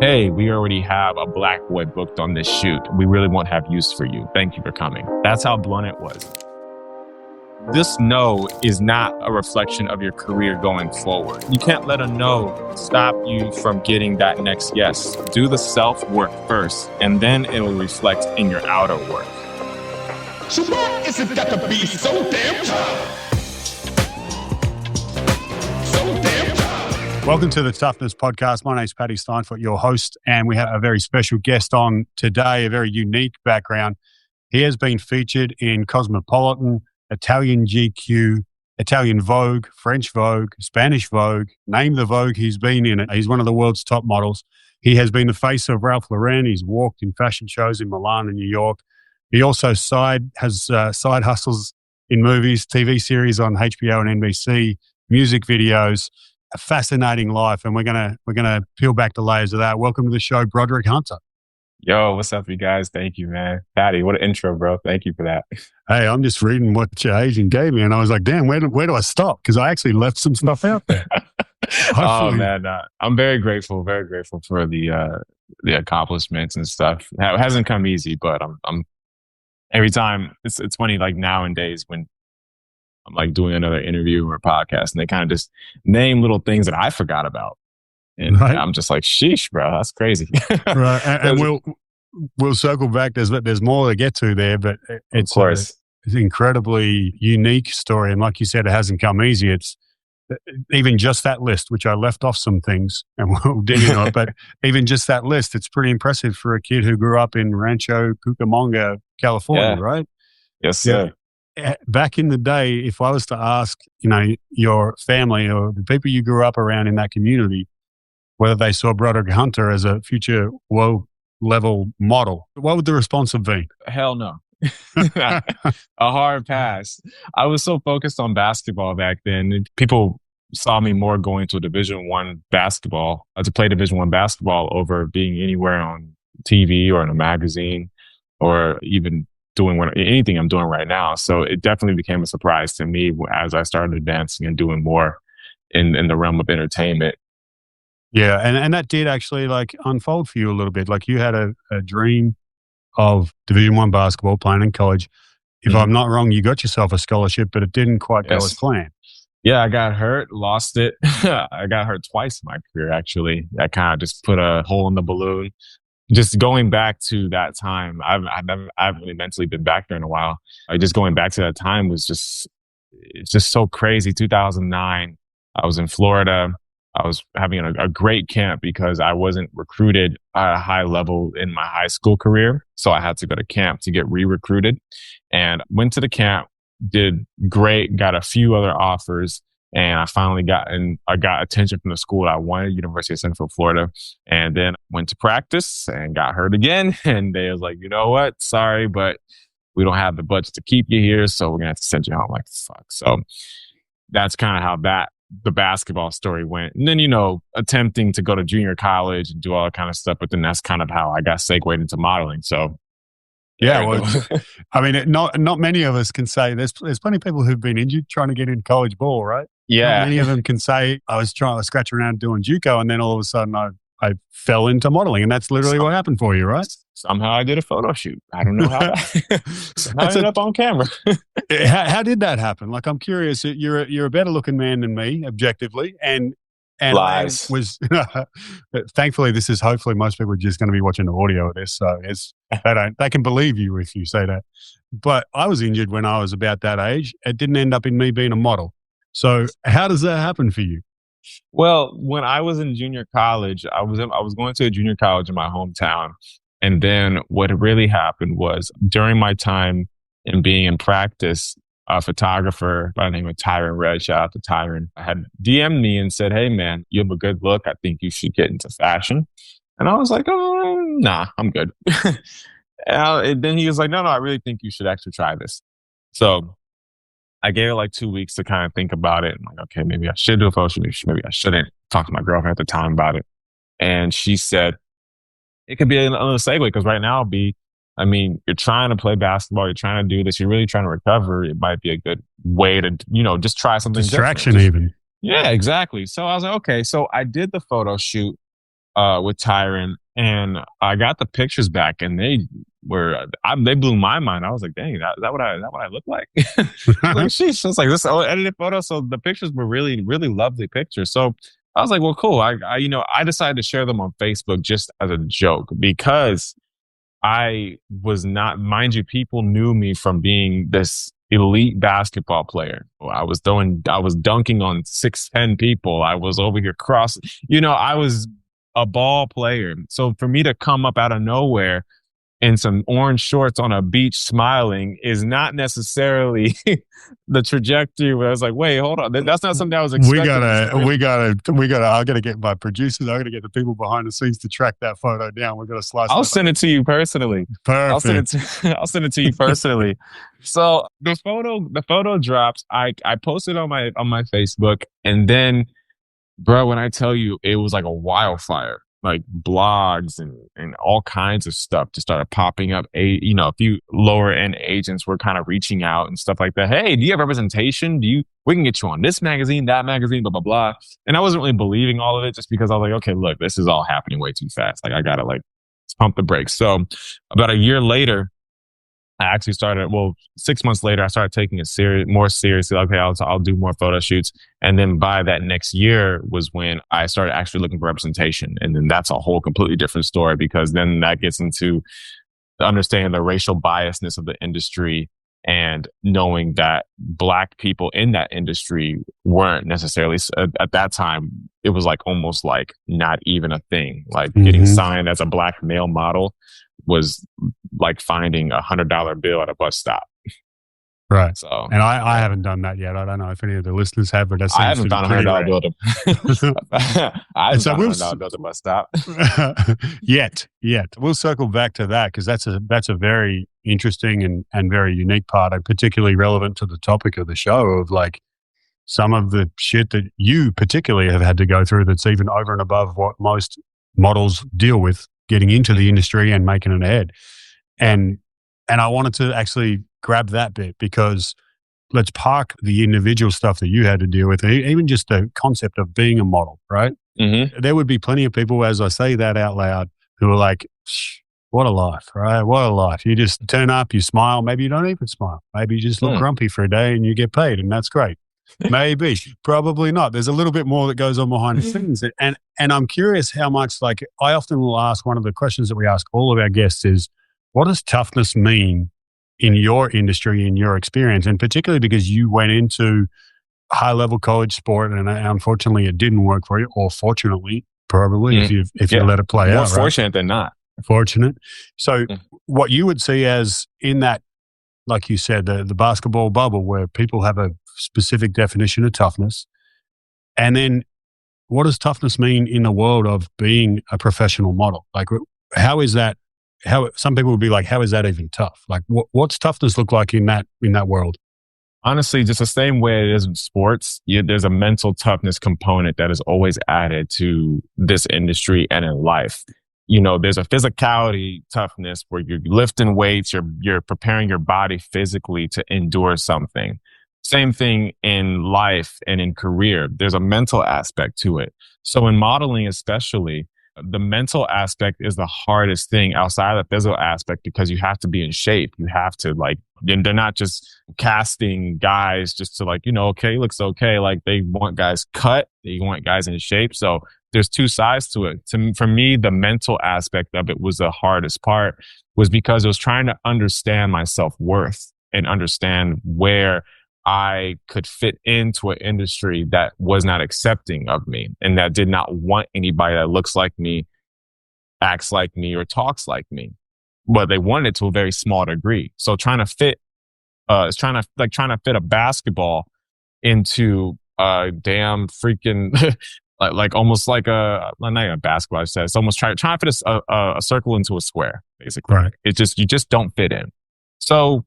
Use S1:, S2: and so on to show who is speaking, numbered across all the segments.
S1: hey, we already have a black boy booked on this shoot. We really won't have use for you. Thank you for coming. That's how blunt it was. This no is not a reflection of your career going forward. You can't let a no stop you from getting that next yes. Do the self-work first, and then it will reflect in your outer work.
S2: So why is it got to be so damn tough?
S3: Welcome to the Toughness Podcast. My name is Paddy Steinfort, your host, and we have a very special guest on today, a very unique background. He has been featured in Cosmopolitan, Italian GQ, Italian Vogue, French Vogue, Spanish Vogue, name the Vogue he's been in it. He's one of the world's top models. He has been the face of Ralph Lauren. He's walked in fashion shows in Milan and New York. He also has side hustles in movies, TV series on HBO and NBC, music videos. A fascinating life, and we're gonna peel back the layers of that. Welcome to the show, Broderick Hunter.
S1: Yo, what's up, you guys? Thank you, man. Patty, what an intro, bro. Thank you for that.
S3: Hey, I'm just reading what your agent gave me, and I was like, damn, where do I stop? Because I actually left some stuff out there.
S1: Oh, man. I'm very grateful for the accomplishments and stuff. It hasn't come easy, but I'm every time, it's funny, like nowadays when I'm like doing another interview or podcast, and they kind of just name little things that I forgot about. And right. I'm just like, sheesh, bro, that's crazy.
S3: Right. And we'll circle back. There's more to get to there, but it's an incredibly unique story. And like you said, it hasn't come easy. It's even just that list, which I left off some things and we'll dig in on it, but even just that list, it's pretty impressive for a kid who grew up in Rancho Cucamonga, California, right?
S1: Yes, sir.
S3: Yeah. Back in the day, if I was to ask, your family or the people you grew up around in that community, whether they saw Broderick Hunter as a future world-level model, what would the response have been?
S1: Hell no. A hard pass. I was so focused on basketball back then. People saw me more going to a Division I basketball, to play Division I basketball over being anywhere on TV or in a magazine or even doing anything I'm doing right now. So it definitely became a surprise to me as I started advancing and doing more in the realm of entertainment.
S3: Yeah. And that did actually unfold for you a little bit. Like you had a dream of Division I basketball playing in college. If I'm not wrong, you got yourself a scholarship, but it didn't quite go as planned.
S1: Yeah, I got hurt, lost it. I got hurt twice in my career, actually. That kind of just put a hole in the balloon. Just going back to that time, I haven't really mentally been back there in a while. Just going back to that time it's just so crazy. 2009, I was in Florida. I was having a great camp because I wasn't recruited at a high level in my high school career. So I had to go to camp to get re-recruited, and went to the camp, did great, got a few other offers. And I finally got attention from the school I wanted, University of Central Florida. And then went to practice and got hurt again. And they was like, you know what? Sorry, but we don't have the budget to keep you here. So we're going to have to send you home. Like, fuck. So that's kind of how the basketball story went. And then, attempting to go to junior college and do all that kind of stuff. But then that's kind of how I got segued into modeling. So
S3: yeah, well, I mean, not many of us can say there's plenty of people who've been injured trying to get into college ball, right?
S1: Yeah.
S3: Not many of them can say I was trying to scratch around doing JUCO, and then all of a sudden I fell into modeling, and that's literally what happened for you, right?
S1: Somehow I did a photo shoot. I don't know how that I ended up on camera.
S3: How did that happen? Like, I'm curious. You're a better looking man than me, objectively, and
S1: lies.
S3: Thankfully, this is hopefully most people are just going to be watching the audio of this, so they can believe you if you say that. But I was injured when I was about that age. It didn't end up in me being a model. So how does that happen for you?
S1: Well, when I was in junior college, I was going to a junior college in my hometown, and then what really happened was during my time in being in practice, a photographer by the name of Tyron Red, shout out to Tyron, had DM'd me and said, hey man, you have a good look. I think you should get into fashion. And I was like, oh, nah, I'm good. And then he was like, no, I really think you should actually try this. So I gave it 2 weeks to kind of think about it. I'm like, okay, maybe I should do a photo shoot. Maybe I shouldn't. Talk to my girlfriend at the time about it. And she said, it could be another segue because right now you're trying to play basketball, you're trying to do this, you're really trying to recover. It might be a good way to, just try something
S3: distraction
S1: different.
S3: Even.
S1: Yeah, exactly. So I was like, okay. So I did the photo shoot with Tyron, and I got the pictures back, and they blew my mind. I was like, dang, that what I look like? Like, sheesh. I was like, this edited photo. So the pictures were really, really lovely pictures. So I was like, well, cool. I decided to share them on Facebook just as a joke because I was not, mind you, people knew me from being this elite basketball player. I was dunking on 6'10" people. I was over here I was a ball player. So for me to come up out of nowhere in some orange shorts on a beach smiling is not necessarily the trajectory where I was like, wait, hold on. That's not something I was expecting.
S3: I gotta get my producers. I gotta get the people behind the scenes to track that photo down. We're gonna slice.
S1: I'll send it to you personally.
S3: Perfect.
S1: I'll send it to you personally. So the photo drops. I posted on my Facebook, and then, bro, when I tell you, it was like a wildfire. Like blogs and all kinds of stuff just started popping up. A few lower end agents were kind of reaching out and stuff like that. Hey, do you have representation? We can get you on this magazine, that magazine, blah, blah, blah. And I wasn't really believing all of it just because I was like, okay, look, this is all happening way too fast. Like, I gotta let's pump the brakes. So about a year later, I actually 6 months later, I started taking it more seriously. Okay, I'll do more photo shoots. And then by that next year was when I started actually looking for representation. And then that's a whole completely different story, because then that gets into understanding the racial biasness of the industry and knowing that Black people in that industry weren't necessarily, at that time, it was like almost like not even a thing. Like getting signed as a Black male model was like finding $100 bill at a bus stop.
S3: Right.
S1: So,
S3: and I haven't done that yet. I don't know if any of the listeners have, but I
S1: haven't found $100 bill I haven't found $100 bill at the bus stop.
S3: Yet. We'll circle back to that, because that's a very interesting and very unique part, and particularly relevant to the topic of the show, of like some of the shit that you particularly have had to go through that's even over and above what most models deal with getting into the industry and making it ahead. And I wanted to actually grab that bit, because let's park the individual stuff that you had to deal with, even just the concept of being a model, right?
S1: Mm-hmm.
S3: There would be plenty of people, as I say that out loud, who are like, what a life, right? What a life. You just turn up, you smile. Maybe you don't even smile. Maybe you just look grumpy for a day and you get paid, and that's great. Maybe, probably not. There's a little bit more that goes on behind the scenes. And I'm curious how much, like, I often will ask, one of the questions that we ask all of our guests is, what does toughness mean in your industry, in your experience? And particularly because you went into high-level college sport, and unfortunately it didn't work for you, or fortunately, probably, if you let it play out.
S1: More fortunate than not.
S3: Fortunate. So what you would see as in that, like you said, the basketball bubble, where people have a specific definition of toughness, and then what does toughness mean in the world of being a professional model? Like, how is that? How some people would be like, how is that even tough? Like, what's toughness look like in that world?
S1: Honestly, just the same way it is in sports, there's a mental toughness component that is always added to this industry and in life. There's a physicality toughness where you're lifting weights, you're preparing your body physically to endure something. Same thing in life and in career. There's a mental aspect to it. So in modeling especially, the mental aspect is the hardest thing outside of the physical aspect, because you have to be in shape. You have to, like, they're not just casting guys just to, like, okay, looks okay. Like, they want guys cut, they want guys in shape. So there's two sides to it. For me, the mental aspect of it was the hardest part, was because it was trying to understand my self-worth and understand where I could fit into an industry that was not accepting of me and that did not want anybody that looks like me, acts like me, or talks like me. But they wanted it to a very small degree. So trying to fit a basketball into a damn freaking like almost like not even a basketball. I said it's almost trying to fit a circle into a square, basically.
S3: Right.
S1: You just don't fit in. So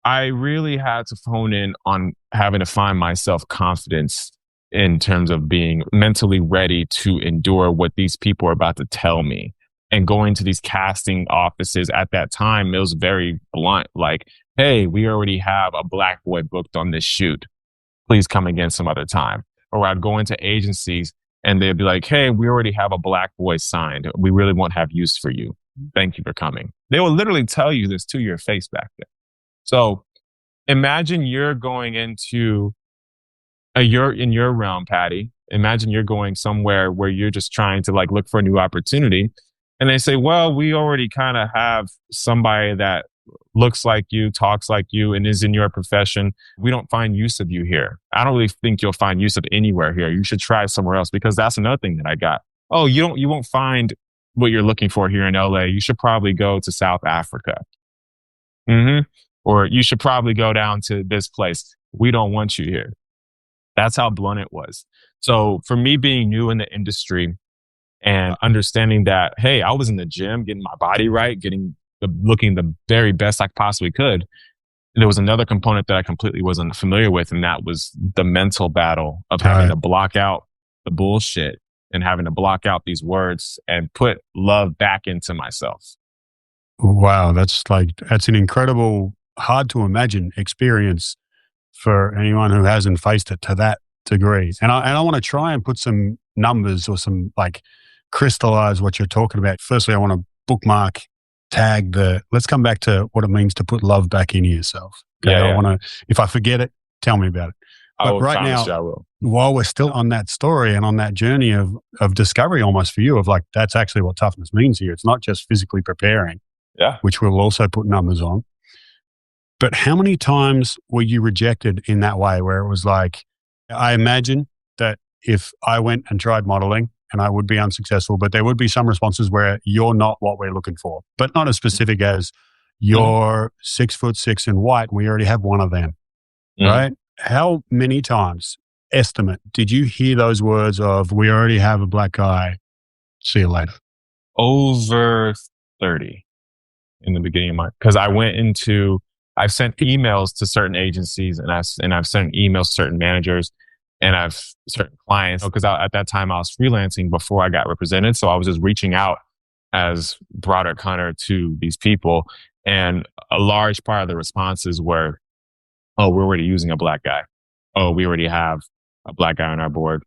S1: I really had to hone in on having to find my self-confidence in terms of being mentally ready to endure what these people are about to tell me. And going to these casting offices at that time, it was very blunt. Like, hey, we already have a Black boy booked on this shoot. Please come again some other time. Or I'd go into agencies and they'd be like, hey, we already have a black boy signed. We really won't have use for you. Thank you for coming. They will literally tell you this to your face back then. So imagine you're going into you're in your realm, Patty. Imagine you're going somewhere where you're just trying to like look for a new opportunity. And they say, well, we already kind of have somebody that looks like you, talks like you, and is in your profession. We don't find use of you here. I don't really think you'll find use of anywhere here. You should try somewhere else, because that's another thing that I got. Oh, you won't find what you're looking for here in LA. You should probably go to South Africa. Or you should probably go down to this place. We don't want you here. That's how blunt it was. So for me being new in the industry and understanding that, hey, I was in the gym, getting my body right, looking the very best I possibly could. There was another component that I completely wasn't familiar with, and that was the mental battle of having to block out the bullshit and having to block out these words and put love back into myself.
S3: Wow, that's an incredible, hard to imagine experience for anyone who hasn't faced it to that degree. And I want to try and put some numbers or some crystallize what you're talking about. Firstly, I want to bookmark, tag let's come back to what it means to put love back into yourself. Okay? I want to, if I forget it, tell me about it. But right now, while we're still on that story and on that journey of discovery almost for you, of that's actually what toughness means here. It's not just physically preparing, which we'll also put numbers on. But how many times were you rejected in that way where it was I imagine that if I went and tried modeling and I would be unsuccessful, but there would be some responses where you're not what we're looking for, but not as specific as you're 6'6" and white. We already have one of them, right? How many times, estimate, did you hear those words of, we already have a black guy, see you later?
S1: Over 30 in the beginning of because I've sent emails to certain agencies and I've sent emails to certain managers and I've certain clients, because at that time I was freelancing before I got represented. So I was just reaching out as Broderick Hunter to these people. And a large part of the responses were, oh, we're already using a black guy. Oh, we already have a black guy on our board.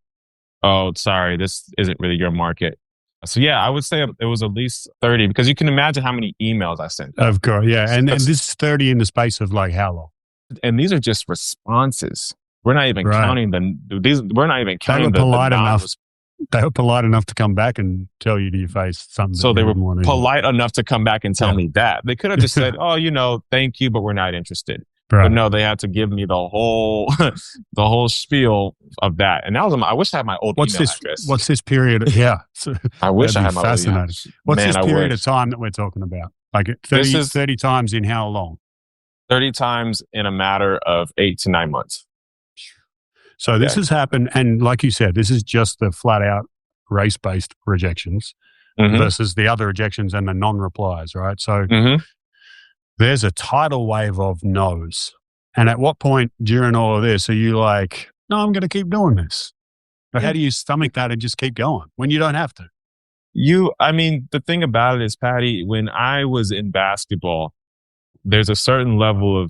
S1: Oh, sorry, this isn't really your market. So yeah, I would say it was at least 30, because you can imagine how many emails I sent.
S3: Of course, yeah. And this is 30 in the space of how long?
S1: And these are just responses. We're not even counting we're not even counting
S3: They were polite enough to come back and tell you to your face something.
S1: So they were polite enough to come back and tell me that. They could have just said, oh, thank you, but we're not interested. Right. But no, they had to give me the whole spiel of that. And that was I wish I had my old email address.
S3: What's this period? Yeah.
S1: I wish I had my
S3: fascinating. Old email. What's this period of time that we're talking about? 30 times in how long?
S1: 30 times in a matter of 8 to 9 months.
S3: So this has happened. And like you said, this is just the flat out race-based rejections versus the other rejections and the non-replies, right? So there's a tidal wave of no's. And at what point during all of this are you no, I'm going to keep doing this? But how do you stomach that and just keep going when you don't have to?
S1: The thing about it is, Patty, when I was in basketball, there's a certain level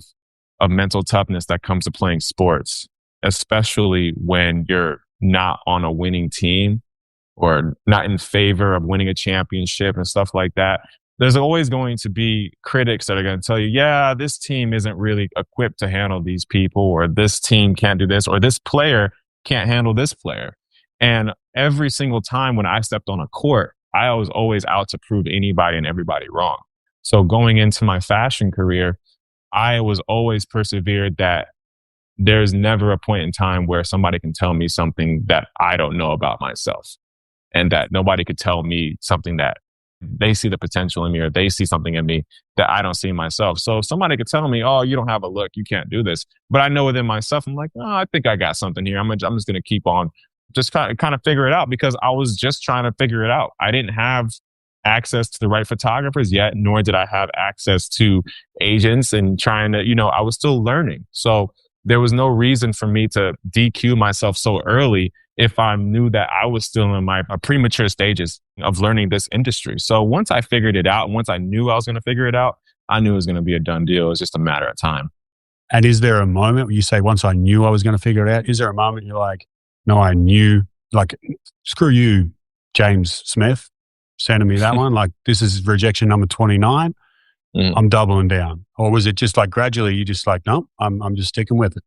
S1: of mental toughness that comes to playing sports, especially when you're not on a winning team or not in favor of winning a championship and stuff like that. There's always going to be critics that are going to tell you, yeah, this team isn't really equipped to handle these people, or this team can't do this, or this player can't handle this player. And every single time when I stepped on a court, I was always out to prove anybody and everybody wrong. So going into my fashion career, I was always persevered that there's never a point in time where somebody can tell me something that I don't know about myself, and that nobody could tell me something that they see the potential in me, or they see something in me that I don't see in myself. So if somebody could tell me, oh, you don't have a look, you can't do this, but I know within myself, I'm like, oh, I think I got something here. I'm just going to keep on just kind of figure it out, because I was just trying to figure it out. I didn't have access to the right photographers yet, nor did I have access to agents and trying to, I was still learning. So there was no reason for me to DQ myself so early if I knew that I was still in my premature stages of learning this industry. So once I figured it out, and once I knew I was going to figure it out, I knew it was going to be a done deal. It was just a matter of time.
S3: And is there a moment where you say, once I knew I was going to figure it out, is there a moment you're like, no, I knew like, screw you, James Smith, sending me that one? Like, this is rejection number 29. I'm doubling down. Or was it just like gradually you just like, no, I'm just sticking with it?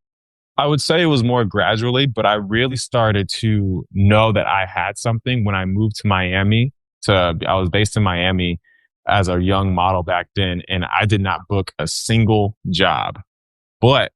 S1: I would say it was more gradually, but I really started to know that I had something when I moved to Miami. I was based in Miami as a young model back then, and I did not book a single job. But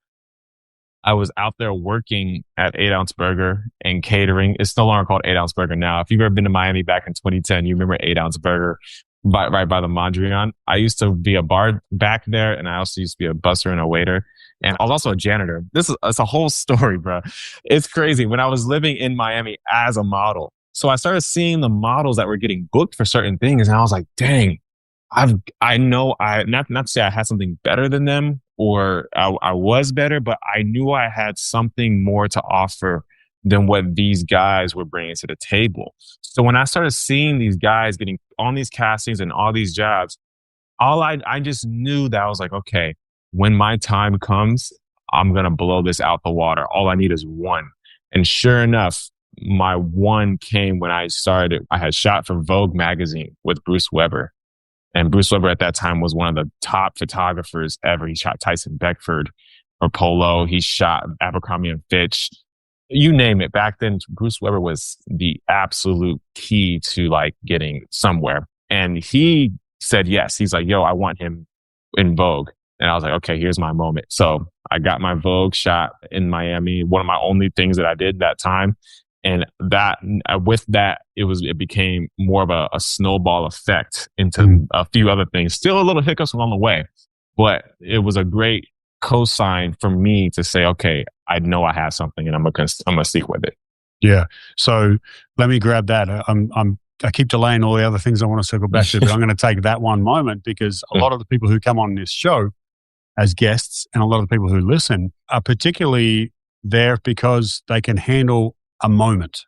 S1: I was out there working at 8-Ounce Burger and catering. It's no longer called 8-Ounce Burger now. If you've ever been to Miami back in 2010, you remember 8-Ounce Burger right by the Mondrian. I used to be a bar back there, and I also used to be a busser and a waiter. And I was also a janitor. It's a whole story, bro. It's crazy. When I was living in Miami as a model, so I started seeing the models that were getting booked for certain things, and I was like, dang, I know not to say I had something better than them or I was better, but I knew I had something more to offer than what these guys were bringing to the table. So when I started seeing these guys getting on these castings and all these jobs, I just knew that I was like, okay, when my time comes, I'm going to blow this out the water. All I need is one. And sure enough, my one came when I had shot for Vogue magazine with Bruce Weber. And Bruce Weber at that time was one of the top photographers ever. He shot Tyson Beckford for Polo. He shot Abercrombie and Fitch. You name it. Back then, Bruce Weber was the absolute key to like getting somewhere. And he said yes. He's like, yo, I want him in Vogue. And I was like, okay, here's my moment. So I got my Vogue shot in Miami. One of my only things that I did that time. And with that, it became more of a snowball effect into a few other things. Still a little hiccups along the way, but it was a great cosign for me to say, okay, I know I have something, and I'm gonna stick with it.
S3: Yeah. So let me grab that. I keep delaying all the other things I want to circle back to, but I'm going to take that one moment because a lot of the people who come on this show as guests and a lot of the people who listen are particularly there because they can handle a moment,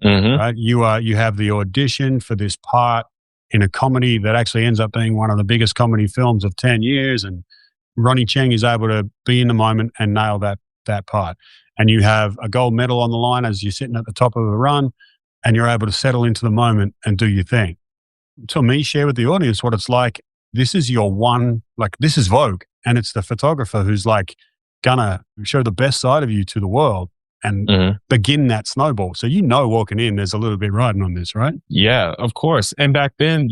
S3: right? You have the audition for this part in a comedy that actually ends up being one of the biggest comedy films of 10 years. And Ronnie Cheng is able to be in the moment and nail that part. And you have a gold medal on the line as you're sitting at the top of the run and you're able to settle into the moment and do your thing. To me, share with the audience what it's like. This is your one, like this is Vogue, and it's the photographer who's like gonna show the best side of you to the world and begin that snowball. So walking in, there's a little bit riding on this, right?
S1: Yeah, of course. And back then,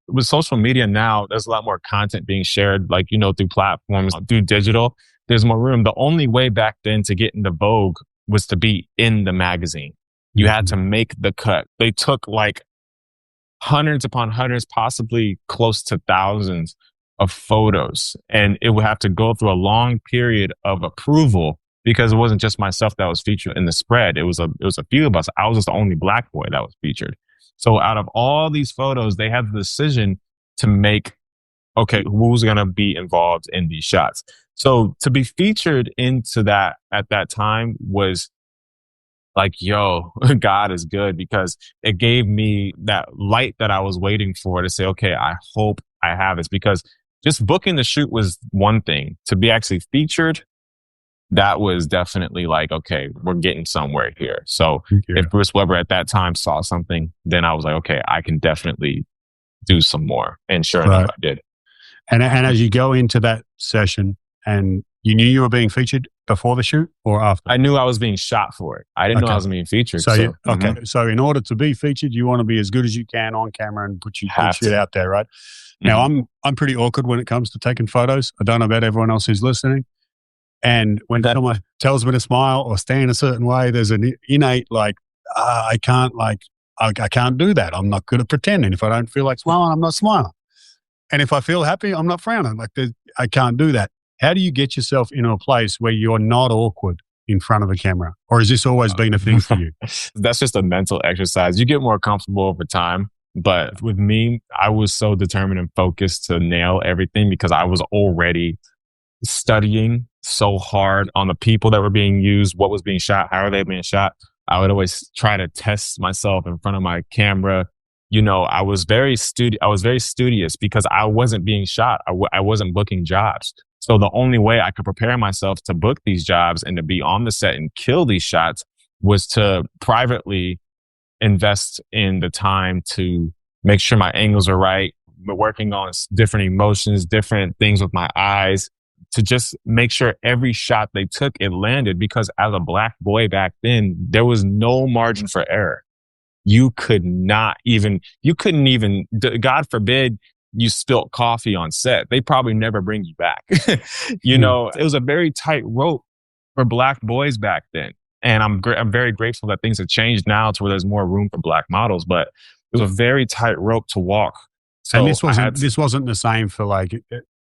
S1: with social media now, there's a lot more content being shared, like, through platforms, through digital. There's more room. The only way back then to get into Vogue was to be in the magazine. You had to make the cut. They took like hundreds upon hundreds, possibly close to thousands of photos. And it would have to go through a long period of approval because it wasn't just myself that was featured in the spread. It was a few of us. I was just the only Black boy that was featured. So out of all these photos, they had the decision to make, okay, who's going to be involved in these shots? So to be featured into that at that time was like, yo, God is good, because it gave me that light that I was waiting for to say, okay, I hope I have this, because just booking the shoot was one thing. To be actually featured, that was definitely like, okay, we're getting somewhere here. So if Bruce Weber at that time saw something, then I was like, okay, I can definitely do some more. And sure enough, I did.
S3: And as you go into that session, and you knew you were being featured before the shoot or after?
S1: I knew I was being shot for it. I didn't know I was being featured.
S3: So So in order to be featured, you want to be as good as you can on camera and put your shit out there, right? Now, I'm pretty awkward when it comes to taking photos. I don't know about everyone else who's listening. And when someone tells me to smile or stand a certain way, there's an innate I can't do that. I'm not good at pretending. If I don't feel like smiling, I'm not smiling. And if I feel happy, I'm not frowning. I can't do that. How do you get yourself into a place where you're not awkward in front of a camera? Or has this always been a thing for you?
S1: That's just a mental exercise. You get more comfortable over time. But with me, I was so determined and focused to nail everything because I was already studying so hard on the people that were being used, what was being shot, how are they being shot. I would always try to test myself in front of my camera. I was very studious because I wasn't being shot. I wasn't booking jobs. So the only way I could prepare myself to book these jobs and to be on the set and kill these shots was to privately invest in the time to make sure my angles are right, working on different emotions, different things with my eyes, to just make sure every shot they took, it landed. Because as a black boy back then, there was no margin for error. You couldn't even, God forbid, you spilt coffee on set. They probably never bring you back. It was a very tight rope for black boys back then. And I'm very grateful that things have changed now to where there's more room for black models, but it was a very tight rope to walk. So
S3: and this wasn't the same for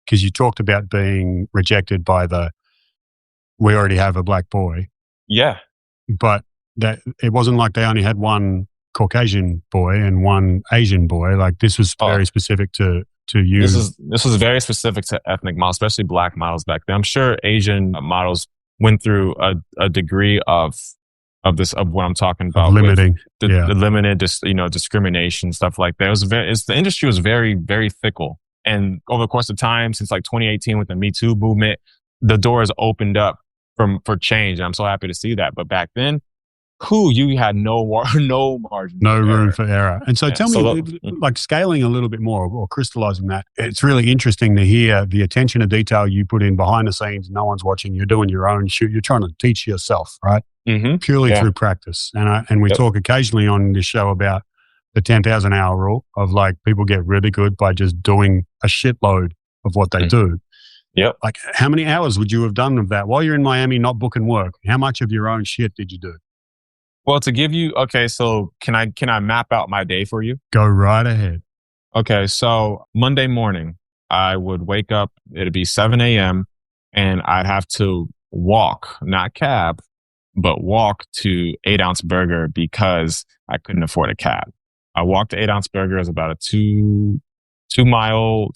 S3: because you talked about being rejected by we already have a black boy.
S1: Yeah.
S3: But that it wasn't like they only had one Caucasian boy and one Asian boy. Like this was very specific to you.
S1: This was very specific to ethnic models, especially black models back then. I'm sure Asian models went through a degree of what I'm talking about,
S3: limiting
S1: the limited, discrimination, stuff like that. The industry was very, very fickle, and over the course of time, since like 2018 with the Me Too movement, the doors opened up for change, and I'm so happy to see that. But back then, you had no margin,
S3: no room for error. And so tell me, like scaling a little bit more or crystallizing that, it's really interesting to hear the attention to detail you put in behind the scenes. No one's watching. You're doing your own shoot. You're trying to teach yourself, right?
S1: Mm-hmm.
S3: Purely through practice. And we talk occasionally on this show about the 10,000 hour rule of like people get really good by just doing a shitload of what they do.
S1: Yep.
S3: Like how many hours would you have done of that while you're in Miami, not booking work? How much of your own shit did you do?
S1: Well, to give you, so can I map out my day for you?
S3: Go right ahead.
S1: Okay. So Monday morning, I would wake up, it'd be 7 a.m. and I'd have to walk, not cab, but walk to 8 Ounce Burger because I couldn't afford a cab. I walked to 8 Ounce Burger. It was about a two mile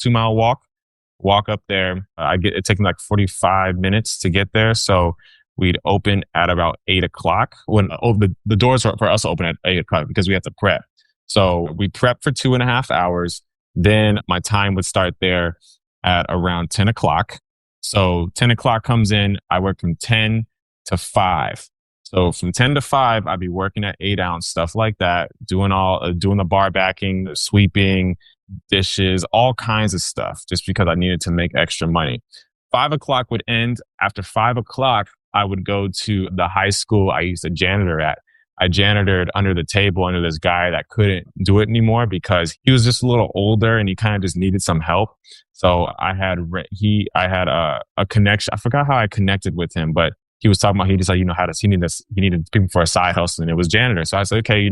S1: walk up there. It took me like 45 minutes to get there. So we'd open at about 8 o'clock when the doors for us open at 8 o'clock because we have to prep. So we prep for 2.5 hours. Then my time would start there at around 10 o'clock. So 10 o'clock comes in. I work from 10 to 5. So from 10 to 5, I'd be working at 8 Ounce, stuff like that, doing the bar backing, the sweeping, dishes, all kinds of stuff, just because I needed to make extra money. 5 o'clock would end. After 5 o'clock, I would go to the high school I used to janitor at. I janitored under the table under this guy that couldn't do it anymore because he was just a little older and he kind of just needed some help. So I had a connection. I forgot how I connected with him, but he was talking about, he just like, he needed people for a side hustle, and it was janitor. So I said, okay,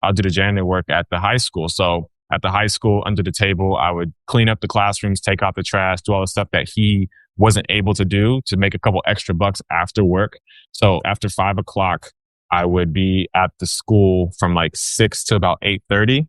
S1: I'll do the janitor work at the high school. So at the high school under the table, I would clean up the classrooms, take out the trash, do all the stuff that he wasn't able to do to make a couple extra bucks after work. So after 5 o'clock, I would be at the school from like 6 to about 8:30.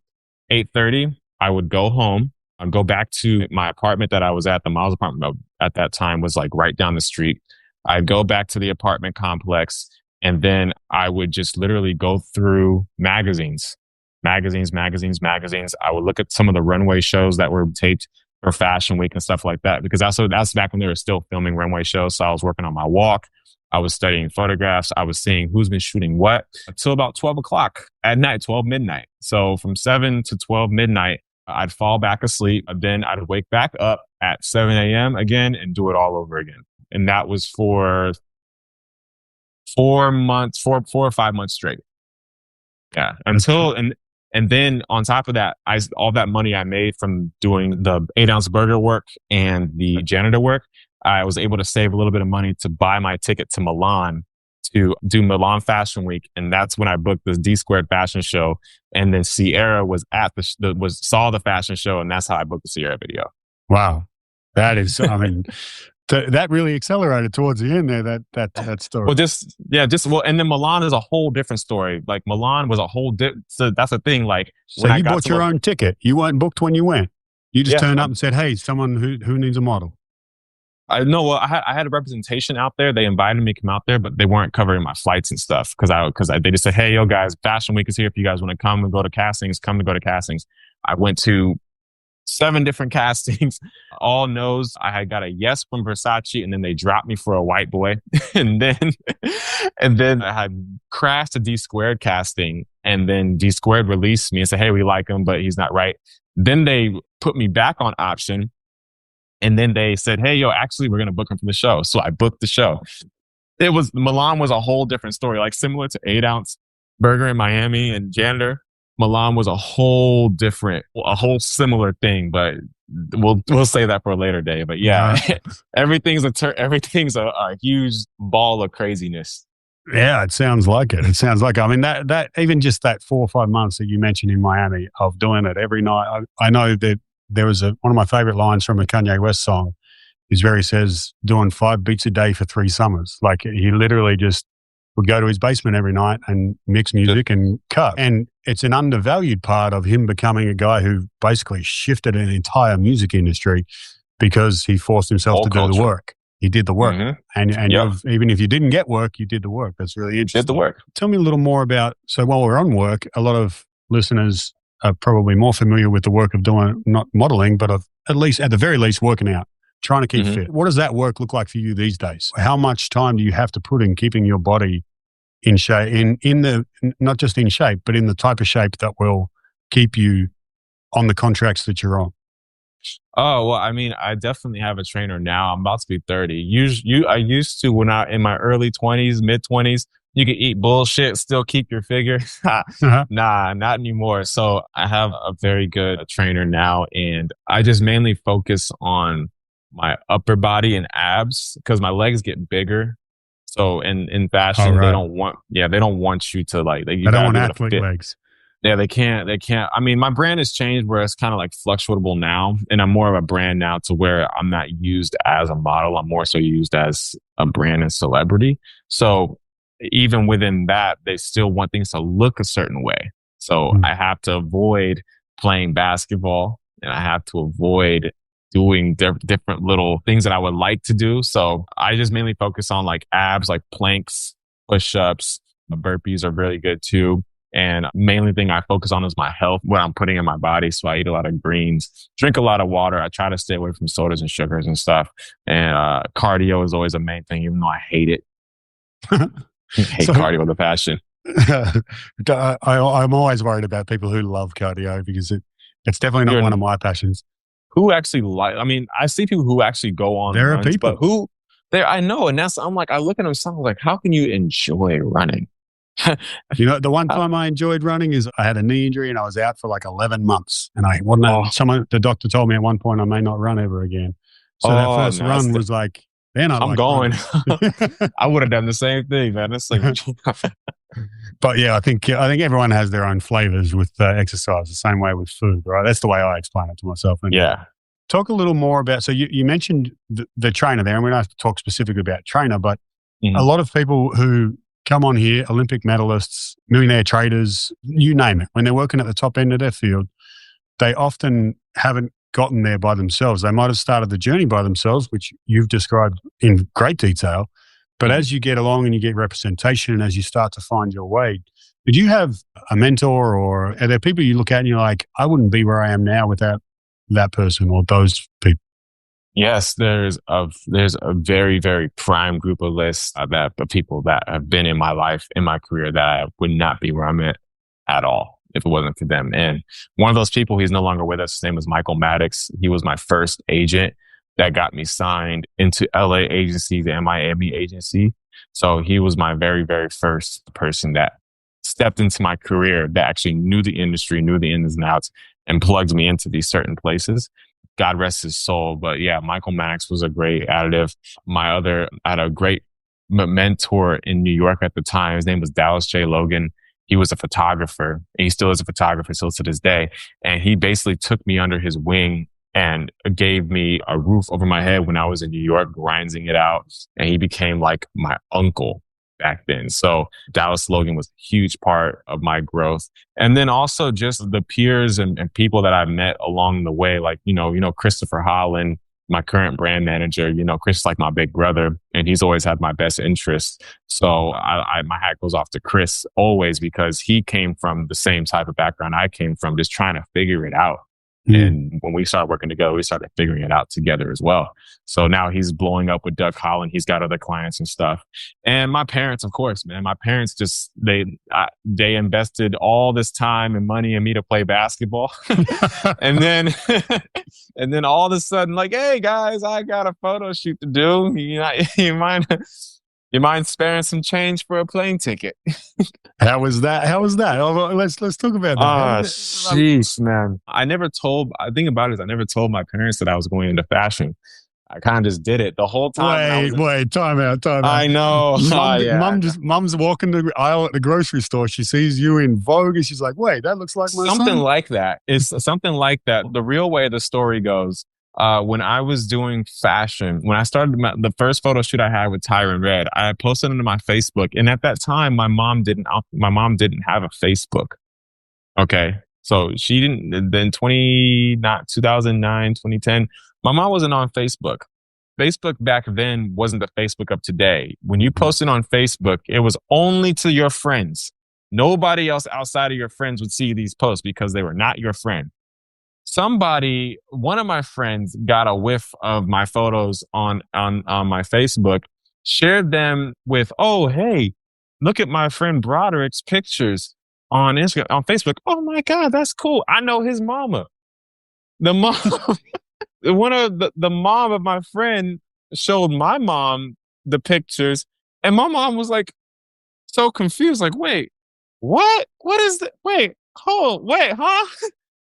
S1: 8:30, I would go home. I'd go back to my apartment that I was at. The Miles apartment at that time was like right down the street. I'd go back to the apartment complex, and then I would just literally go through magazines. I would look at some of the runway shows that were taped for Fashion Week and stuff like that, because that's back when they were still filming runway shows. So I was working on my walk. I was studying photographs. I was seeing who's been shooting what until about 12 o'clock at night, 12 midnight. So from 7 to 12 midnight, I'd fall back asleep. Then I'd wake back up at 7 a.m. again and do it all over again. And that was for 4 or 5 months straight. Yeah. And then on top of that, all that money I made from doing the 8 Ounce Burger work and the janitor work, I was able to save a little bit of money to buy my ticket to Milan to do Milan Fashion Week. And that's when I booked this D Squared fashion show. And then Sierra was saw the fashion show, and that's how I booked the Sierra video.
S3: Wow. That is, that really accelerated towards the end there, that story.
S1: And then Milan is a whole different story. Like Milan was a whole so that's the thing. Like,
S3: so you bought your own ticket. You weren't booked when you went. You just turned up and said, "Hey, someone who needs a model."
S1: I had a representation out there. They invited me to come out there, but they weren't covering my flights and stuff because they just said, "Hey, yo guys, Fashion Week is here. If you guys want to come and go to castings, come and go to castings." I went to 7 different castings, all no's. I had got a yes from Versace, and then they dropped me for a white boy. and then and then I had crashed a D Squared casting, and then D Squared released me and said, hey, we like him, but he's not right. Then they put me back on option. And then they said, hey, yo, actually, we're going to book him for the show. So I booked the show. Milan was a whole different story, like similar to 8 Ounce Burger in Miami and Janitor. Milan was a whole similar thing, but we'll say that for a later day. But yeah, everything's a huge ball of craziness.
S3: Yeah, it sounds like it. It sounds like, I mean, that even just that 4 or 5 months that you mentioned in Miami of doing it every night. I know that there was one of my favorite lines from a Kanye West song is where he says, doing 5 beats a day for 3 summers. Like he literally just would go to his basement every night and mix music and cut. And it's an undervalued part of him becoming a guy who basically shifted an entire music industry because he forced himself to do the work. He did the work. Mm-hmm. And even if you didn't get work, you did the work. That's really interesting.
S1: Did the work.
S3: Tell me a little more about, so while we're on work, a lot of listeners are probably more familiar with the work of doing, not modeling, but of at the very least, working out, trying to keep fit. What does that work look like for you these days? How much time do you have to put in keeping your body in shape, not just in shape, but in the type of shape that will keep you on the contracts that you're on?
S1: Oh, well, I mean, I definitely have a trainer now. I'm about to be 30. I used to, when I in my early 20s, mid 20s, you could eat bullshit, still keep your figure. Nah, not anymore. So I have a very good trainer now, and I just mainly focus on my upper body and abs because my legs get bigger. So in fashion, they don't want you to they
S3: don't want athlete legs.
S1: Yeah, they can't. I mean, my brand has changed where it's kind of like fluctuable now, and I'm more of a brand now to where I'm not used as a model. I'm more so used as a brand and celebrity. So even within that, they still want things to look a certain way. So I have to avoid playing basketball, and I have to avoid doing different little things that I would like to do. So I just mainly focus on like abs, like planks, push-ups, burpees are really good too. And mainly thing I focus on is my health, what I'm putting in my body. So I eat a lot of greens, drink a lot of water. I try to stay away from sodas and sugars and stuff. And cardio is always a main thing, even though I hate it. I hate cardio with a passion.
S3: I'm always worried about people who love cardio because it's definitely not one of my passions.
S1: Who actually I see people who actually go on
S3: there
S1: runs,
S3: are people.
S1: But who there, I know. And I'm like, I look at them, so I'm like, how can you enjoy running?
S3: The one time I enjoyed running is I had a knee injury and I was out for like 11 months. And I wasn't, the doctor told me at one point I may not run ever again. So that first run was like, then I'm going.
S1: I would have done the same thing, man. It's like,
S3: but yeah, I think everyone has their own flavors with exercise, the same way with food, right? That's the way I explain it to myself. And
S1: yeah.
S3: Talk a little more about, so you mentioned the trainer there, and we don't have to talk specifically about trainer, but a lot of people who come on here, Olympic medalists, millionaire traders, you name it, when they're working at the top end of their field, they often haven't gotten there by themselves. They might have started the journey by themselves, which you've described in great detail. But as you get along and you get representation and as you start to find your way, did you have a mentor, or are there people you look at and you're like, I wouldn't be where I am now without that person or those people?
S1: Yes, there's a very, very prime group of lists of people that have been in my life, in my career, that I would not be where I'm at all if it wasn't for them. And one of those people, he's no longer with us. His name was Michael Maddox. He was my first agent that got me signed into LA agency, the Miami agency. So he was my very, very first person that stepped into my career that actually knew the industry, knew the ins and outs, and plugged me into these certain places. God rest his soul. But yeah, Michael Maddox was a great additive. I had a great mentor in New York at the time. His name was Dallas J. Logan. He was a photographer, and he still is a photographer still to this day. And he basically took me under his wing and gave me a roof over my head when I was in New York, grinding it out. And he became like my uncle back then. So Dallas Logan was a huge part of my growth. And then also just the peers and people that I've met along the way, like, Christopher Holland, my current brand manager, Chris is like my big brother, and he's always had my best interests. So my hat goes off to Chris always, because he came from the same type of background I came from, just trying to figure it out. And when we started working together, we started figuring it out together as well. So now he's blowing up with Doug Holland. He's got other clients and stuff. And my parents, of course, man, my parents just, they invested all this time and money in me to play basketball. and then, and then all of a sudden, like, hey guys, I got a photo shoot to do. You mind sparing some change for a plane ticket?
S3: How was that? Let's talk about that.
S1: Sheesh, man. I think about it is I never told my parents that I was going into fashion. I kind of just did it the whole time.
S3: Wait, time out.
S1: I know.
S3: Mum's walking the aisle at the grocery store. She sees you in Vogue and she's like, wait, that looks like my
S1: something
S3: son.
S1: like that. It's something like that. The real way the story goes, when I was doing fashion, when I started the first photo shoot I had with Tyron Red, I posted it to my Facebook. And at that time, my mom didn't have a Facebook. Okay. So she didn't, then 2009, 2010, my mom wasn't on Facebook. Facebook back then wasn't the Facebook of today. When you posted on Facebook, it was only to your friends. Nobody else outside of your friends would see these posts because they were not your friend. One of my friends got a whiff of my photos on my Facebook, shared them with, oh, hey, look at my friend Broderick's pictures on Instagram, on Facebook. Oh my God, that's cool. I know his mama. The mom, the mom of my friend showed my mom the pictures, and my mom was like so confused, like, wait, what? What is that? Wait, huh?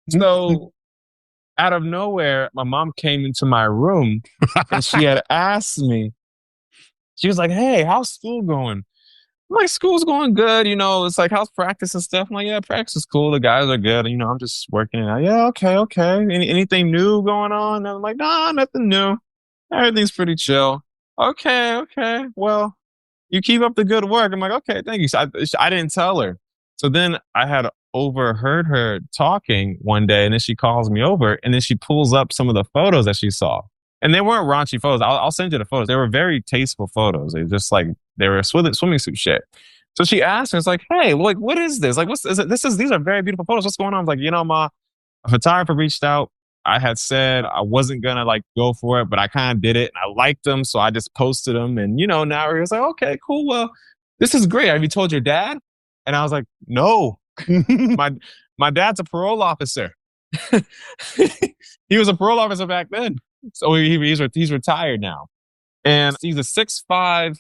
S1: So out of nowhere, my mom came into my room and she had asked me, she was like, hey, how's school going? I'm like, school's going good. It's like, how's practice and stuff? I'm like, yeah, practice is cool. The guys are good. I'm just working it out. Yeah, okay. Anything new going on? And I'm like, nah, nothing new. Everything's pretty chill. Okay. Well, you keep up the good work. I'm like, okay, thank you. So I didn't tell her. So then I had overheard her talking one day, and then she calls me over, and then she pulls up some of the photos that she saw. And they weren't raunchy photos. I'll send you the photos. They were very tasteful photos. They just like, they were swimming suit shit. So she asked me, it's like, hey, like, what is this? Like, these are very beautiful photos. What's going on? I was like, Ma, a photographer reached out. I had said I wasn't going to like go for it, but I kind of did it. And I liked them. So I just posted them. And, now he was like, okay, cool. Well, this is great. Have you told your dad? And I was like, no, my dad's a parole officer. He was a parole officer back then. So he's retired now. And he's a 6'5",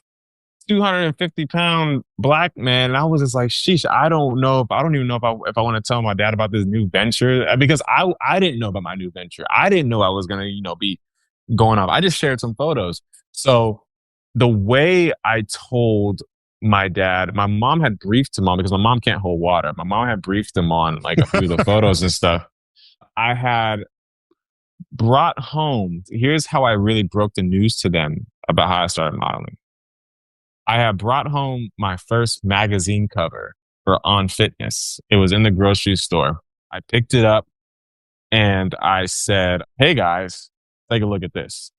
S1: 250-pound black man. And I was just like, sheesh, I don't even know if I want to tell my dad about this new venture, because I didn't know about my new venture. I didn't know I was going to, be going off. I just shared some photos. So the way I told my dad, my mom had briefed him on, because my mom can't hold water. My mom had briefed him on like a few of the photos and stuff. I had brought home, here's how I really broke the news to them about how I started modeling. I had brought home my first magazine cover for On Fitness. It was in the grocery store. I picked it up and I said, hey guys, take a look at this.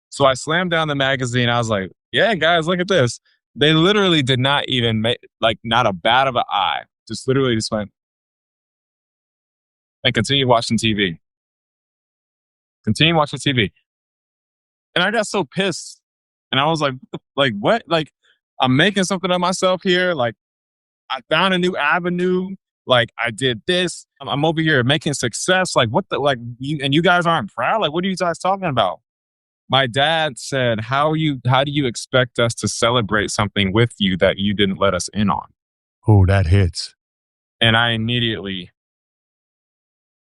S1: So I slammed down the magazine. I was like, yeah, guys, look at this. They literally did not even make, like, not a bat of an eye. Just literally just went and continued watching TV. Continue watching TV. And I got so pissed. And I was like, what? Like, I'm making something of myself here. Like, I found a new avenue. Like, I did this. I'm over here making success. Like, what the, like, you guys aren't proud? Like, what are you guys talking about? My dad said, how do you expect us to celebrate something with you that you didn't let us in on?
S3: Oh, that hits.
S1: And I immediately,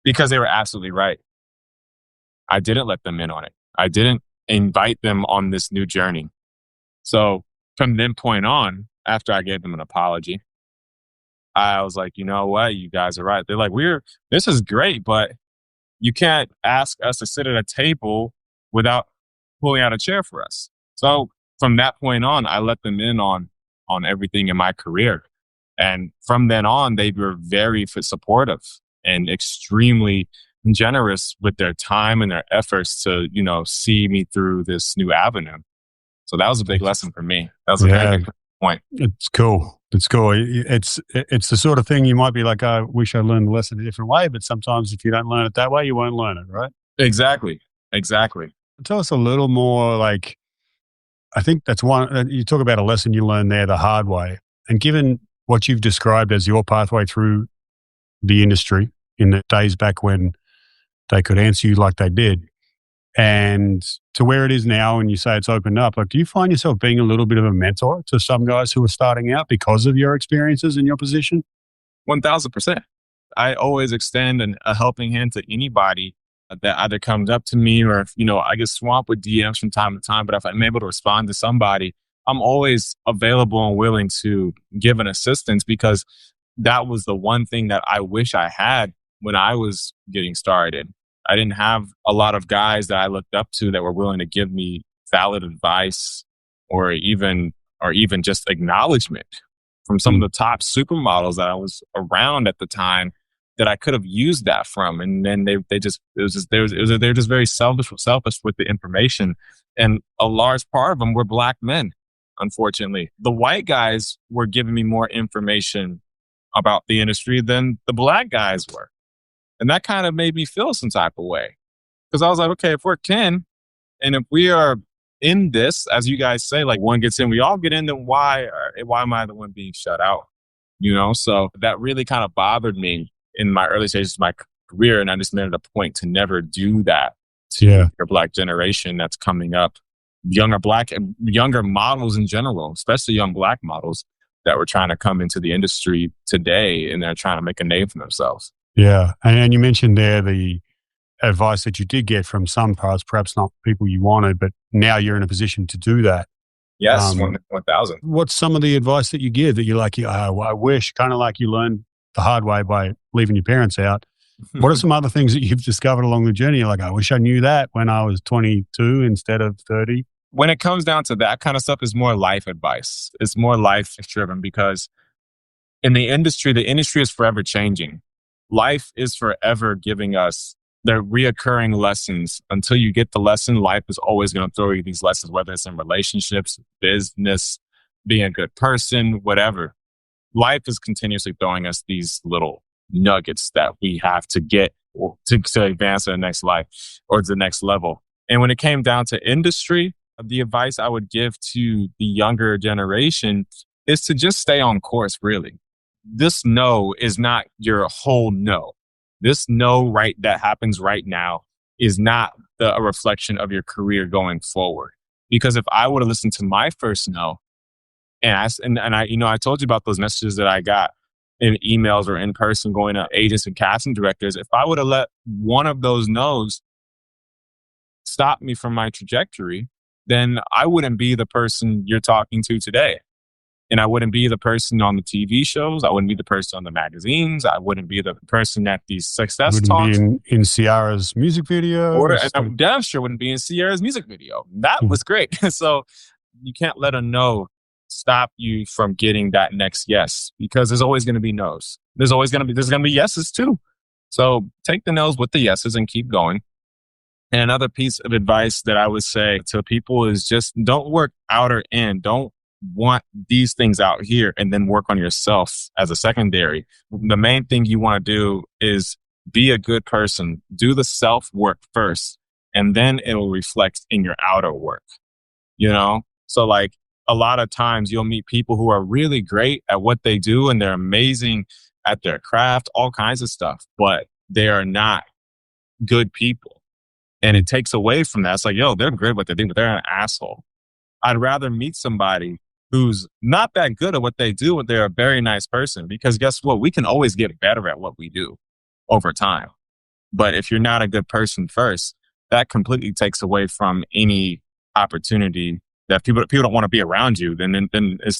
S1: because they were absolutely right, I didn't let them in on it. I didn't invite them on this new journey. So from then point on, after I gave them an apology, I was like, you know what? You guys are right. They're like, this is great, but you can't ask us to sit at a table without pulling out a chair for us. So from that point on, I let them in on everything in my career. And from then on, they were very supportive and extremely generous with their time and their efforts to, see me through this new avenue. So that was a big lesson for me. That was a very big. point.
S3: It's cool. It's cool. It's the sort of thing you might be like, I wish I learned the lesson a different way, but sometimes if you don't learn it that way, you won't learn it, right?
S1: Exactly. Exactly.
S3: Tell us a little more, like, I think that's one, you talk about a lesson you learned there the hard way. And given what you've described as your pathway through the industry in the days back when they could answer you like they did, and to where it is now, and you say it's opened up, like, do you find yourself being a little bit of a mentor to some guys who are starting out because of your experiences in your position?
S1: 1000%. I always extend a helping hand to anybody that either comes up to me or, if, I get swamped with DMs from time to time, but if I'm able to respond to somebody, I'm always available and willing to give an assistance, because that was the one thing that I wish I had when I was getting started. I didn't have a lot of guys that I looked up to that were willing to give me valid advice or even just acknowledgement from some of the top supermodels that I was around at the time that I could have used that from. And then they're just very selfish with the information. And a large part of them were black men, unfortunately. The white guys were giving me more information about the industry than the black guys were. And that kind of made me feel some type of way. Because I was like, okay, if we're 10, and if we are in this, as you guys say, like one gets in, we all get in, then why am I the one being shut out? So that really kind of bothered me in my early stages of my career. And I just made it a point to never do that to your black generation that's coming up. Younger models in general, especially young black models that were trying to come into the industry today, and they're trying to make a name for themselves.
S3: Yeah. And you mentioned there the advice that you did get from some pros, perhaps not people you wanted, but now you're in a position to do that.
S1: Yes, 1,000.
S3: What's some of the advice that you give that you're like, I wish, kind of like you learned the hard way by leaving your parents out? What are some other things that you've discovered along the journey? You're like, I wish I knew that when I was 22 instead of 30.
S1: When it comes down to that kind of stuff, it's more life advice. It's more life driven, because in the industry is forever changing. Life is forever giving us the reoccurring lessons. Until you get the lesson, life is always going to throw you these lessons, whether it's in relationships, business, being a good person, whatever. Life is continuously throwing us these little nuggets that we have to get to advance to the next life or to the next level. And when it came down to industry, the advice I would give to the younger generation is to just stay on course, really. This no is not your whole no. This no that happens right now is not a reflection of your career going forward. Because if I would have listened to my first no, and I told you about those messages that I got in emails or in person going to agents and casting directors, if I would have let one of those no's stop me from my trajectory, then I wouldn't be the person you're talking to today. And I wouldn't be the person on the TV shows. I wouldn't be the person on the magazines. I wouldn't be the person at these success talks.
S3: Wouldn't be in Ciara's music video.
S1: And I'm damn sure wouldn't be in Ciara's music video. That was great. So you can't let a no stop you from getting that next yes, because there's always going to be no's. There's going to be yeses too. So take the no's with the yeses and keep going. And another piece of advice that I would say to people is just don't work outer in. Don't want these things out here and then work on yourself as a secondary. The main thing you want to do is be a good person. Do the self work first, and then it'll reflect in your outer work. So like a lot of times you'll meet people who are really great at what they do and they're amazing at their craft, all kinds of stuff, but they are not good people. And it takes away from that. It's like, they're good at what they do, but they're an asshole. I'd rather meet somebody who's not that good at what they do, but they're a very nice person. Because guess what? We can always get better at what we do over time. But if you're not a good person first, that completely takes away from any opportunity that people don't want to be around you. Then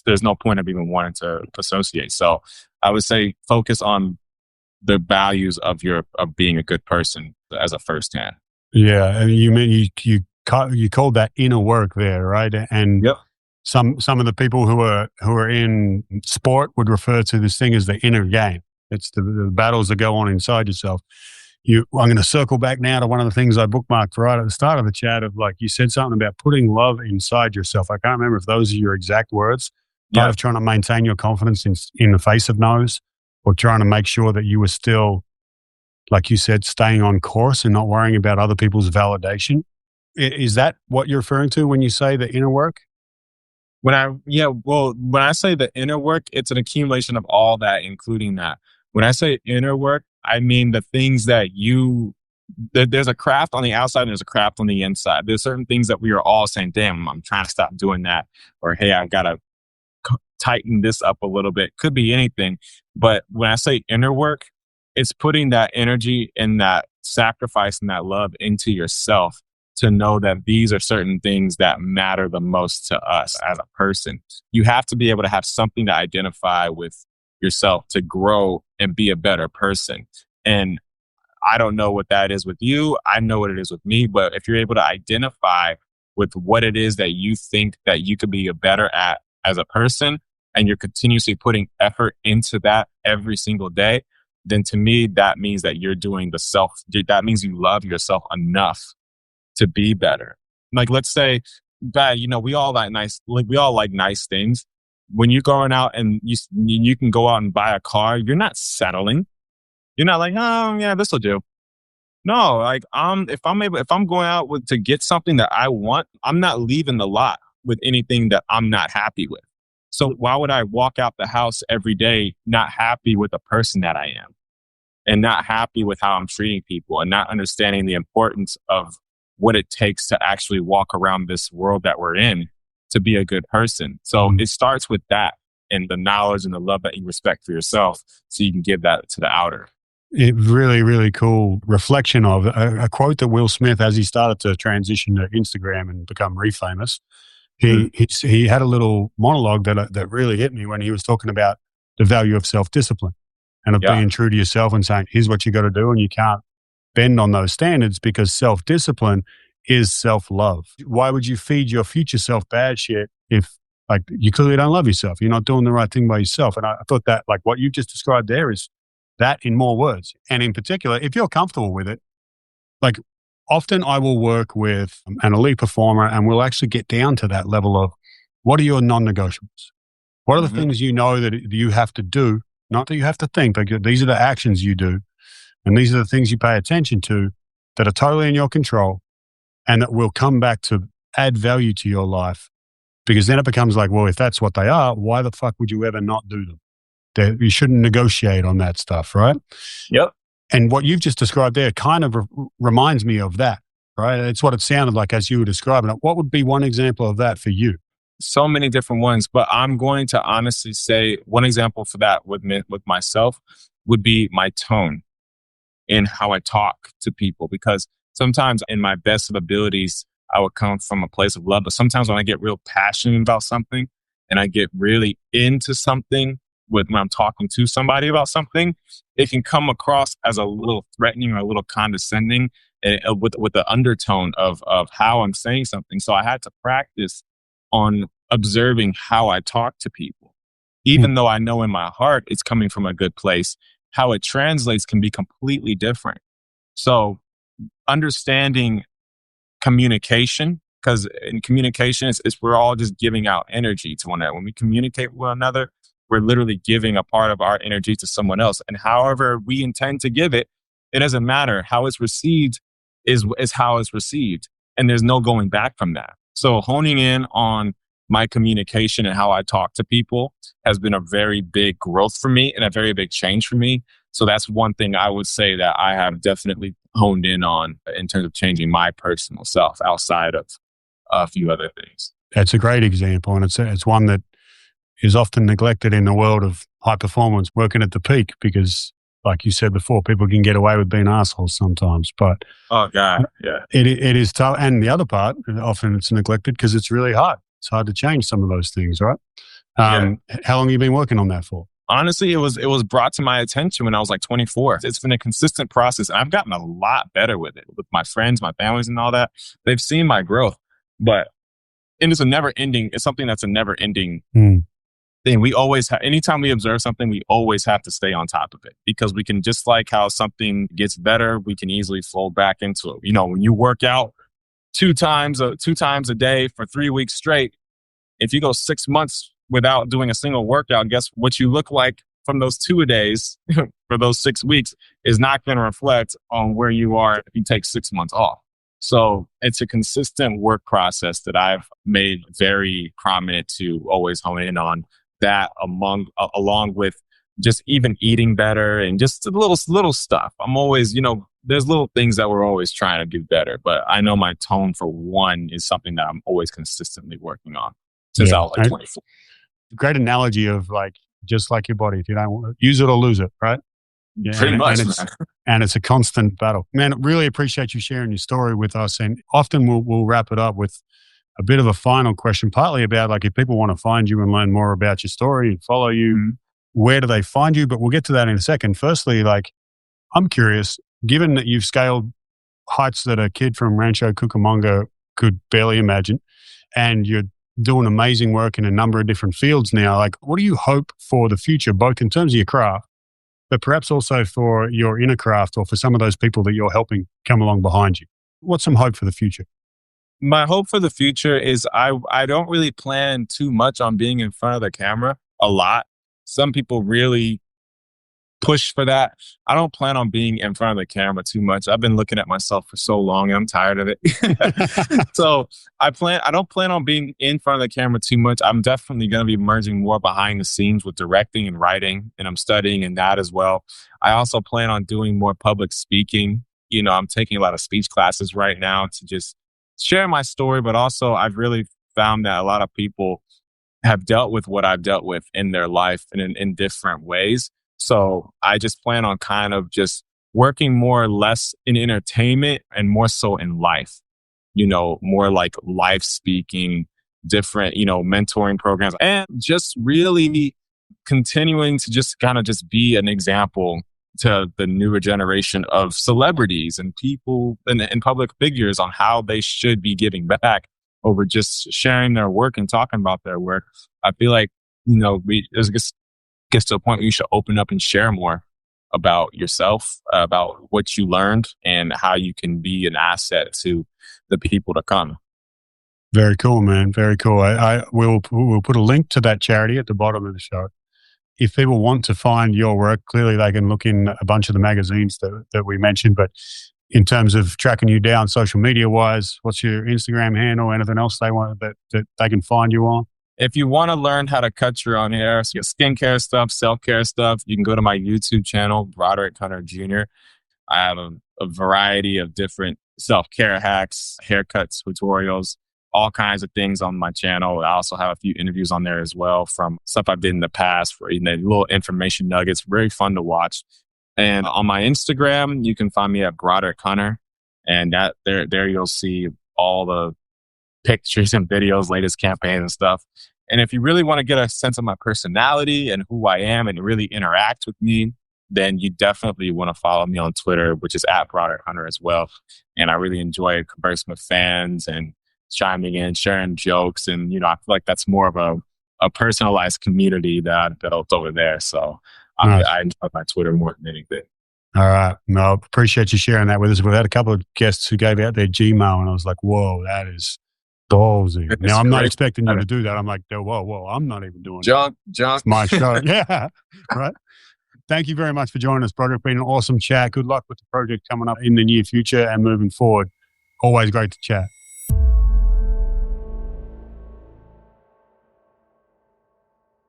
S1: there's no point of even wanting to associate. So I would say focus on the values of being a good person as a first hand.
S3: Yeah, and you called that inner work there, right? And
S1: yep.
S3: Some of the people who are in sport would refer to this thing as the inner game. It's the battles that go on inside yourself. I'm going to circle back now to one of the things I bookmarked right at the start of the chat of, like, you said something about putting love inside yourself. I can't remember if those are your exact words, part
S1: Yeah.
S3: of trying to maintain your confidence in the face of no's, or trying to make sure that you were still, like you said, staying on course and not worrying about other people's validation? Is that what you're referring to when you say the inner work?
S1: When I say the inner work, it's an accumulation of all that, including that. When I say inner work, I mean the things there's a craft on the outside and there's a craft on the inside. There's certain things that we are all saying, damn, I'm trying to stop doing that. Or, hey, I got to tighten this up a little bit. Could be anything. But when I say inner work, it's putting that energy and that sacrifice and that love into yourself to know that these are certain things that matter the most to us as a person. You have to be able to have something to identify with yourself to grow and be a better person. And I don't know what that is with you. I know what it is with me. But if you're able to identify with what it is that you think that you could be better at as a person, and you're continuously putting effort into that every single day, then to me, that means that you're doing that means you love yourself enough to be better. Like, let's say, we all like nice things. When you're going out and you can go out and buy a car, you're not settling. You're not like, oh yeah, this will do. No, like if I'm going out to get something that I want, I'm not leaving the lot with anything that I'm not happy with. So why would I walk out the house every day not happy with the person that I am, and not happy with how I'm treating people, and not understanding the importance of what it takes to actually walk around this world that we're in to be a good person? So it starts with that, and the knowledge and the love that you respect for yourself, so you can give that to the outer.
S3: It really, really cool reflection of a quote that Will Smith, as he started to transition to Instagram and become refamous, he had a little monologue that really hit me when he was talking about the value of self-discipline and of being true to yourself and saying, here's what you got to do, and you can't bend on those standards, because self-discipline is self-love. Why would you feed your future self bad shit if, like, you clearly don't love yourself? You're not doing the right thing by yourself. And I thought that, like, what you just described there is that in more words. And in particular, if you're comfortable with it, like, often I will work with an elite performer and we'll actually get down to that level of, what are your non-negotiables? What are the things you know that you have to do? Not that you have to think, but these are the actions you do. And these are the things you pay attention to that are totally in your control and that will come back to add value to your life. Because then it becomes like, well, if that's what they are, why the fuck would you ever not do them? You shouldn't negotiate on that stuff, right?
S1: Yep.
S3: And what you've just described there kind of reminds me of that, right? It's what it sounded like as you were describing it. What would be one example of that for you?
S1: So many different ones, but I'm going to honestly say one example for that with myself would be my tone in how I talk to people. Because sometimes in my best of abilities, I would come from a place of love. But sometimes when I get real passionate about something and I get really into something, when I'm talking to somebody about something, it can come across as a little threatening or a little condescending, with the undertone of how I'm saying something. So I had to practice on observing how I talk to people. Even though I know in my heart it's coming from a good place, how it translates can be completely different. So understanding communication, because in communication, we're all just giving out energy to one another. When we communicate with one another, we're literally giving a part of our energy to someone else. And however we intend to give it, it doesn't matter. How it's received is how it's received. And there's no going back from that. So honing in on my communication and how I talk to people has been a very big growth for me and a very big change for me. So that's one thing I would say that I have definitely honed in on in terms of changing my personal self outside of a few other things.
S3: That's a great example. And it's one that is often neglected in the world of high performance, working at the peak, because, like you said before, people can get away with being assholes sometimes. But
S1: oh god, yeah,
S3: it is tough. And the other part, often it's neglected because it's really hard. It's hard to change some of those things, right? How long have you been working on that for?
S1: Honestly, it was brought to my attention when I was like 24. It's been a consistent process, and I've gotten a lot better with it. With my friends, my families, and all that, they've seen my growth. But it's something that's a never ending thing. We always have, anytime we observe something, we always have to stay on top of it, because we can, just like how something gets better, we can easily fold back into it. You know, when you work out two times a day for 3 weeks straight, if you go 6 months without doing a single workout, guess what you look like from those 2-a-days for those 6 weeks is not going to reflect on where you are if you take 6 months off. So it's a consistent work process that I've made very prominent to always hone in on that along with just even eating better and just little stuff. I'm always, there's little things that we're always trying to do better, but I know my tone for one is something that I'm always consistently working on since I was like 24.
S3: Great analogy of like, just like your body, if you don't want to use it or lose it, right? Yeah,
S1: Pretty much,
S3: and it's a constant battle. Man, really appreciate you sharing your story with us. And often we'll wrap it up with a bit of a final question, partly about like if people want to find you and learn more about your story and follow you, where do they find you? But we'll get to that in a second. Firstly, like I'm curious, given that you've scaled heights that a kid from Rancho Cucamonga could barely imagine, and you're doing amazing work in a number of different fields now, like what do you hope for the future, both in terms of your craft, but perhaps also for your inner craft or for some of those people that you're helping come along behind you? What's some hope for the future?
S1: My hope for the future is I don't really plan too much on being in front of the camera a lot. Some people really push for that. I don't plan on being in front of the camera too much. I've been looking at myself for so long and I'm tired of it. So I don't plan on being in front of the camera too much. I'm definitely going to be merging more behind the scenes with directing and writing, and I'm studying in that as well. I also plan on doing more public speaking. I'm taking a lot of speech classes right now to just share my story, but also I've really found that a lot of people have dealt with what I've dealt with in their life and in different ways. So I just plan on kind of just working more or less in entertainment and more so in life, more like life speaking, different, mentoring programs, and just really continuing to just kind of just be an example to the newer generation of celebrities and people and public figures on how they should be giving back over just sharing their work and talking about their work. I feel like, it gets to a point where you should open up and share more about yourself, about what you learned and how you can be an asset to the people to come.
S3: Very cool, man. Very cool. We'll put a link to that charity at the bottom of the show. If people want to find your work, clearly they can look in a bunch of the magazines that we mentioned. But in terms of tracking you down social media wise, what's your Instagram handle? Anything else they want that they can find you on?
S1: If you want to learn how to cut your own hair, so your skincare stuff, self-care stuff, you can go to my YouTube channel, Broderick Hunter Jr. I have a variety of different self-care hacks, haircuts, tutorials, all kinds of things on my channel. I also have a few interviews on there as well from stuff I did in the past for little information nuggets, very fun to watch. And on my Instagram, you can find me at Broderick Hunter. And that there you'll see all the pictures and videos, latest campaigns and stuff. And if you really want to get a sense of my personality and who I am and really interact with me, then you definitely want to follow me on Twitter, which is at Broderick Hunter as well. And I really enjoy conversing with fans and chiming in, sharing jokes. And, I feel like that's more of a personalized community that I built over there. So
S3: nice.
S1: I enjoy my Twitter more than anything.
S3: All right. No, appreciate you sharing that with us. We've had a couple of guests who gave out their Gmail and I was like, whoa, that is ballsy. Now, I'm not expecting you to do that. I'm like, whoa, I'm not even doing
S1: Junk.
S3: It's my show. Yeah, right. Thank you very much for joining us, Broderick. Been an awesome chat. Good luck with the project coming up in the near future and moving forward. Always great to chat.